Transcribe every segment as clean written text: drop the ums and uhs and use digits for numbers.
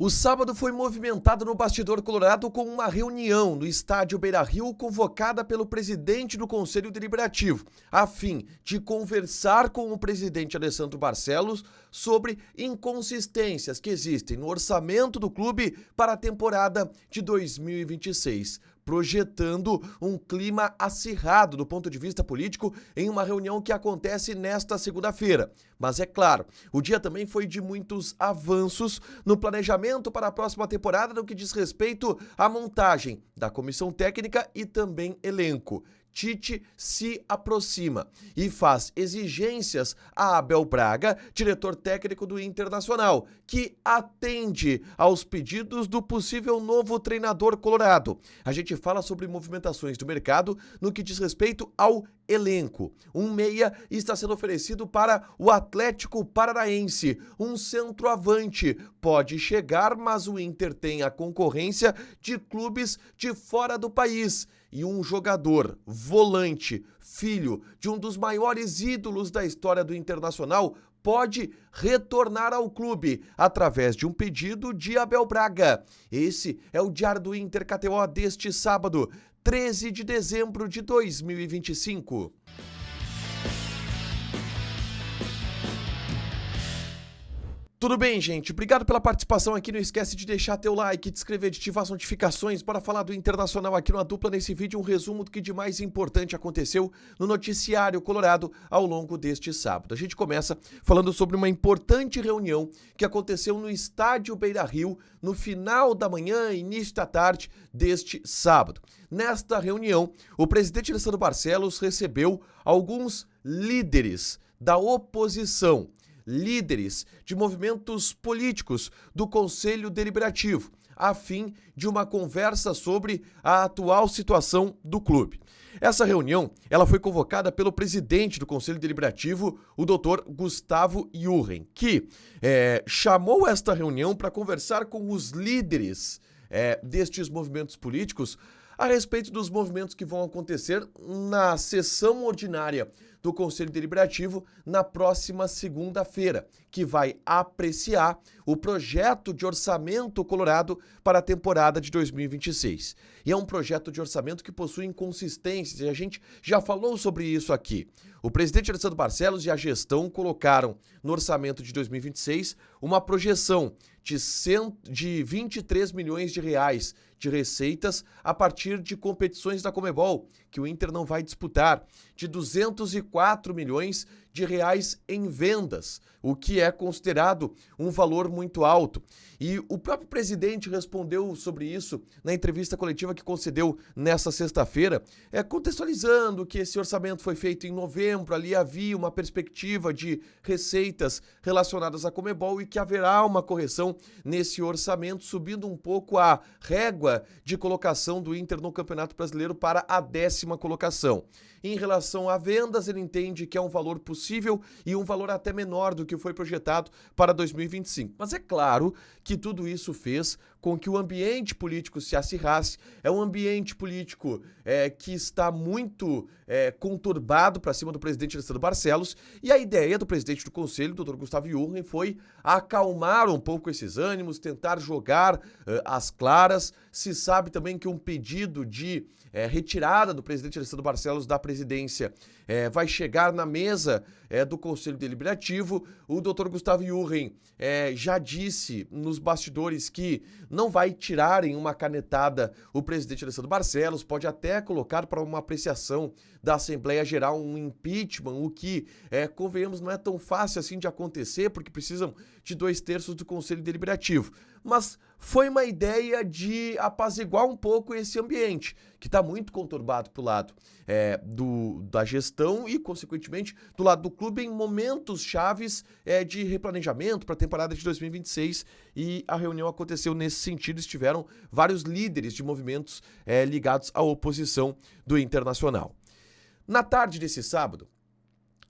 O sábado foi movimentado no bastidor colorado com uma reunião no estádio Beira-Rio convocada pelo presidente do Conselho Deliberativo, a fim de conversar com o presidente Alessandro Barcelos sobre inconsistências que existem no orçamento do clube para a temporada de 2026. Projetando um clima acirrado do ponto de vista político em uma reunião que acontece nesta segunda-feira. Mas é claro, o dia também foi de muitos avanços no planejamento para a próxima temporada no que diz respeito à montagem da comissão técnica e também elenco. Tite se aproxima e faz exigências a Abel Braga, diretor técnico do Internacional, que atende aos pedidos do possível novo treinador colorado. A gente fala sobre movimentações do mercado no que diz respeito ao elenco. Um meia está sendo oferecido para o Atlético Paranaense. Um centroavante pode chegar, mas o Inter tem a concorrência de clubes de fora do país. E um jogador, volante, filho de um dos maiores ídolos da história do Internacional, pode retornar ao clube através de um pedido de Abel Braga. Esse é o Diário do Inter KTO deste sábado, 13 de dezembro de 2025. Tudo bem, gente? Obrigado pela participação aqui. Não esquece de deixar teu like, de inscrever, de ativar as notificações para falar do Internacional aqui no Dupla. Nesse vídeo, um resumo do que de mais importante aconteceu no noticiário colorado ao longo deste sábado. A gente começa falando sobre uma importante reunião que aconteceu no estádio Beira-Rio no final da manhã, início da tarde deste sábado. Nesta reunião, o presidente Alessandro Barcelos recebeu alguns líderes da oposição, líderes de movimentos políticos do Conselho Deliberativo, a fim de uma conversa sobre a atual situação do clube. Essa reunião ela foi convocada pelo presidente do Conselho Deliberativo, o Dr. Gustavo Jurgen, que chamou esta reunião para conversar com os líderes destes movimentos políticos a respeito dos movimentos que vão acontecer na sessão ordinária do Conselho Deliberativo na próxima segunda-feira, que vai apreciar o projeto de orçamento colorado para a temporada de 2026. E é um projeto de orçamento que possui inconsistências, e a gente já falou sobre isso aqui. O presidente Alessandro Barcelos e a gestão colocaram no orçamento de 2026 uma projeção de 23 milhões de reais de receitas a partir de competições da Conmebol, que o Inter não vai disputar, de 204 milhões de reais em vendas, o que é considerado um valor muito alto. E o próprio presidente respondeu sobre isso na entrevista coletiva que concedeu nesta sexta-feira, contextualizando que esse orçamento foi feito em novembro, ali havia uma perspectiva de receitas relacionadas à Conmebol e que haverá uma correção nesse orçamento, subindo um pouco a régua de colocação do Inter no Campeonato Brasileiro para a 10ª colocação. Em relação a vendas, ele entende que é um valor possível e um valor até menor do que foi projetado para 2025. Mas é claro que tudo isso fez com que o ambiente político se acirrasse. É um ambiente político que está muito conturbado para cima do presidente Alessandro Barcelos, e a ideia do presidente do Conselho, Dr. Gustavo Jurgen, foi acalmar um pouco esses ânimos, tentar jogar às claras. Se sabe também que um pedido de retirada do presidente Alessandro Barcelos da presidência vai chegar na mesa do Conselho Deliberativo. O Dr. Gustavo Jurgen já disse nos bastidores que não vai tirar em uma canetada o presidente Alessandro Barcelos, pode até colocar para uma apreciação da Assembleia Geral um impeachment, o que, convenhamos, não é tão fácil assim de acontecer, porque precisam de 2/3 do Conselho Deliberativo. Mas foi uma ideia de apaziguar um pouco esse ambiente, que está muito conturbado para o lado da gestão e, consequentemente, do lado do clube em momentos chaves de replanejamento para a temporada de 2026, e a reunião aconteceu nesse sentido. Estiveram vários líderes de movimentos ligados à oposição do Internacional. Na tarde desse sábado,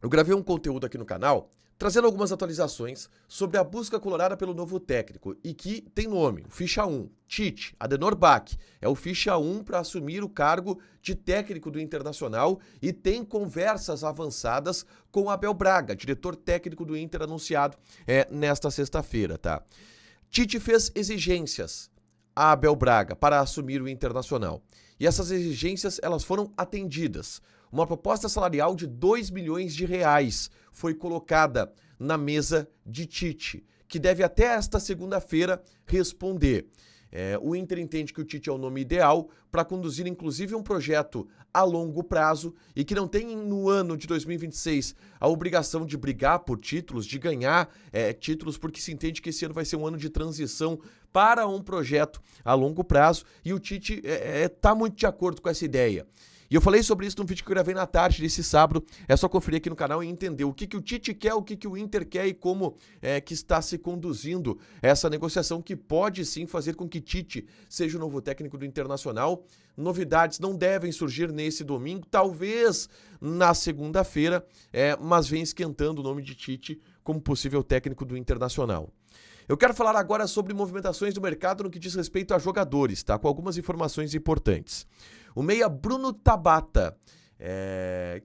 eu gravei um conteúdo aqui no canal trazendo algumas atualizações sobre a busca colorada pelo novo técnico, e que tem nome, o Ficha 1, Tite, Adenor Bach, é o Ficha 1 para assumir o cargo de técnico do Internacional, e tem conversas avançadas com Abel Braga, diretor técnico do Inter, anunciado nesta sexta-feira, tá? Tite fez exigências a Abel Braga para assumir o Internacional. E essas exigências elas foram atendidas. Uma proposta salarial de 2 milhões de reais foi colocada na mesa de Tite, que deve até esta segunda-feira responder. O Inter entende que o Tite é o nome ideal para conduzir, inclusive, um projeto a longo prazo e que não tem no ano de 2026 a obrigação de brigar por títulos, de ganhar títulos, porque se entende que esse ano vai ser um ano de transição para um projeto a longo prazo e o Tite está muito de acordo com essa ideia. E eu falei sobre isso num vídeo que eu gravei na tarde desse sábado. É só conferir aqui no canal e entender o que o Tite quer, o que o Inter quer e como que está se conduzindo essa negociação que pode sim fazer com que Tite seja o novo técnico do Internacional. Novidades não devem surgir nesse domingo, talvez na segunda-feira, mas vem esquentando o nome de Tite como possível técnico do Internacional. Eu quero falar agora sobre movimentações do mercado no que diz respeito a jogadores, tá? Com algumas informações importantes. O meia Bruno Tabata,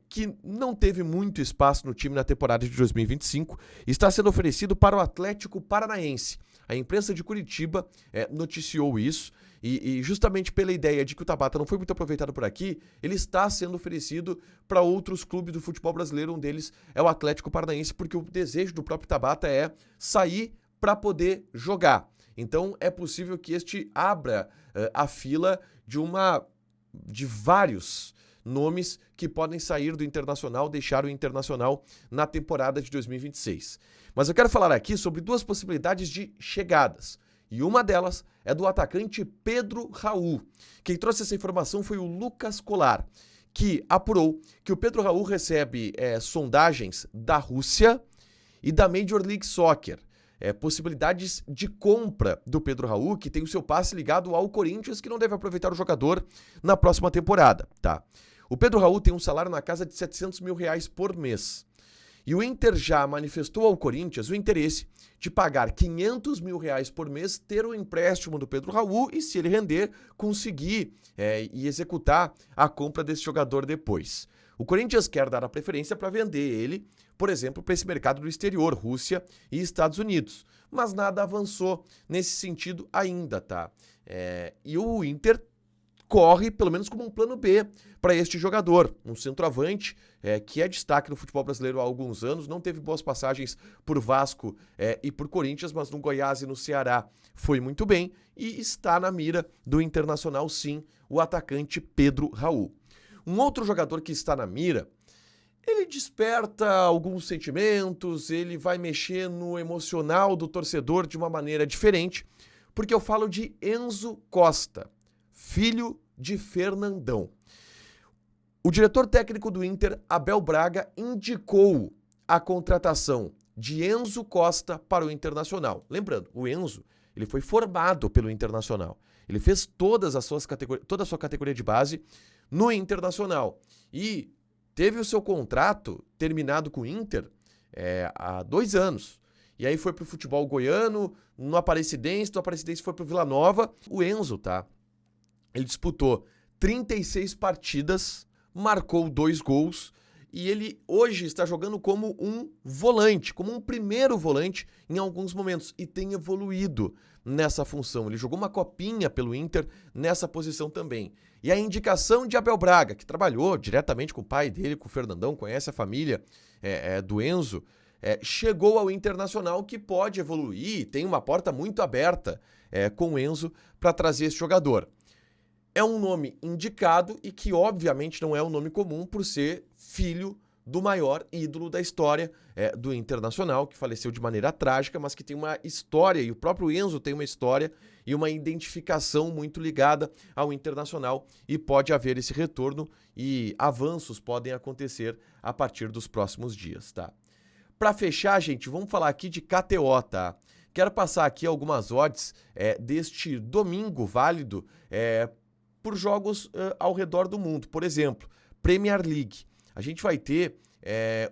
que não teve muito espaço no time na temporada de 2025, está sendo oferecido para o Atlético Paranaense. A imprensa de Curitiba noticiou isso e justamente pela ideia de que o Tabata não foi muito aproveitado por aqui, ele está sendo oferecido para outros clubes do futebol brasileiro. Um deles é o Atlético Paranaense, porque o desejo do próprio Tabata é sair para poder jogar. Então é possível que este abra a fila de vários nomes que podem sair do Internacional, deixar o Internacional na temporada de 2026. Mas eu quero falar aqui sobre duas possibilidades de chegadas. E uma delas é do atacante Pedro Raul. Quem trouxe essa informação foi o Lucas Colar, que apurou que o Pedro Raul recebe sondagens da Rússia e da Major League Soccer. Possibilidades de compra do Pedro Raul, que tem o seu passe ligado ao Corinthians, que não deve aproveitar o jogador na próxima temporada, tá? O Pedro Raul tem um salário na casa de R$700 mil por mês. E o Inter já manifestou ao Corinthians o interesse de pagar R$500 mil por mês, ter o empréstimo do Pedro Raul e, se ele render, conseguir e executar a compra desse jogador depois. O Corinthians quer dar a preferência para vender ele, por exemplo, para esse mercado do exterior, Rússia e Estados Unidos. Mas nada avançou nesse sentido ainda, tá? E o Inter corre, pelo menos como um plano B, para este jogador. Um centroavante que é destaque no futebol brasileiro há alguns anos, não teve boas passagens por Vasco e por Corinthians, mas no Goiás e no Ceará foi muito bem e está na mira do Internacional, sim, o atacante Pedro Raul. Um outro jogador que está na mira, ele desperta alguns sentimentos, ele vai mexer no emocional do torcedor de uma maneira diferente, porque eu falo de Enzo Costa, filho de Fernandão. O diretor técnico do Inter, Abel Braga, indicou a contratação de Enzo Costa para o Internacional. Lembrando, o Enzo, ele foi formado pelo Internacional. Ele fez toda a sua categoria de base no Internacional e teve o seu contrato terminado com o Inter há 2 anos. E aí foi pro futebol goiano, no Aparecidense, do Aparecidense foi pro Vila Nova. O Enzo, tá? Ele disputou 36 partidas, marcou 2 gols e ele hoje está jogando como um volante, como um primeiro volante em alguns momentos e tem evoluído nessa função. Ele jogou uma copinha pelo Inter nessa posição também. E a indicação de Abel Braga, que trabalhou diretamente com o pai dele, com o Fernandão, conhece a família do Enzo, chegou ao Internacional, que pode evoluir, tem uma porta muito aberta com o Enzo para trazer esse jogador. É um nome indicado e que obviamente não é um nome comum por ser filho do maior ídolo da história do Internacional, que faleceu de maneira trágica, mas que tem uma história, e o próprio Enzo tem uma história e uma identificação muito ligada ao Internacional, e pode haver esse retorno e avanços podem acontecer a partir dos próximos dias, tá? Para fechar, gente, vamos falar aqui de KTO, tá? Quero passar aqui algumas odds deste domingo válido por jogos ao redor do mundo. Por exemplo, Premier League. A gente vai ter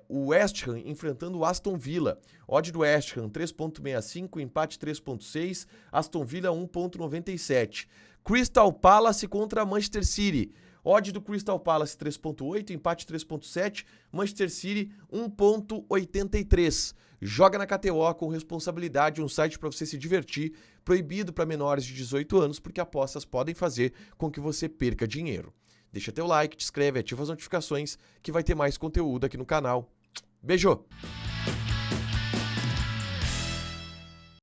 o West Ham enfrentando o Aston Villa. Odd do West Ham 3.65, empate 3.6, Aston Villa 1.97. Crystal Palace contra Manchester City. Odd do Crystal Palace 3.8, empate 3.7, Manchester City 1.83. Joga na KTO com responsabilidade, um site para você se divertir, proibido para menores de 18 anos, porque apostas podem fazer com que você perca dinheiro. Deixa teu like, te inscreve, ativa as notificações que vai ter mais conteúdo aqui no canal. Beijo!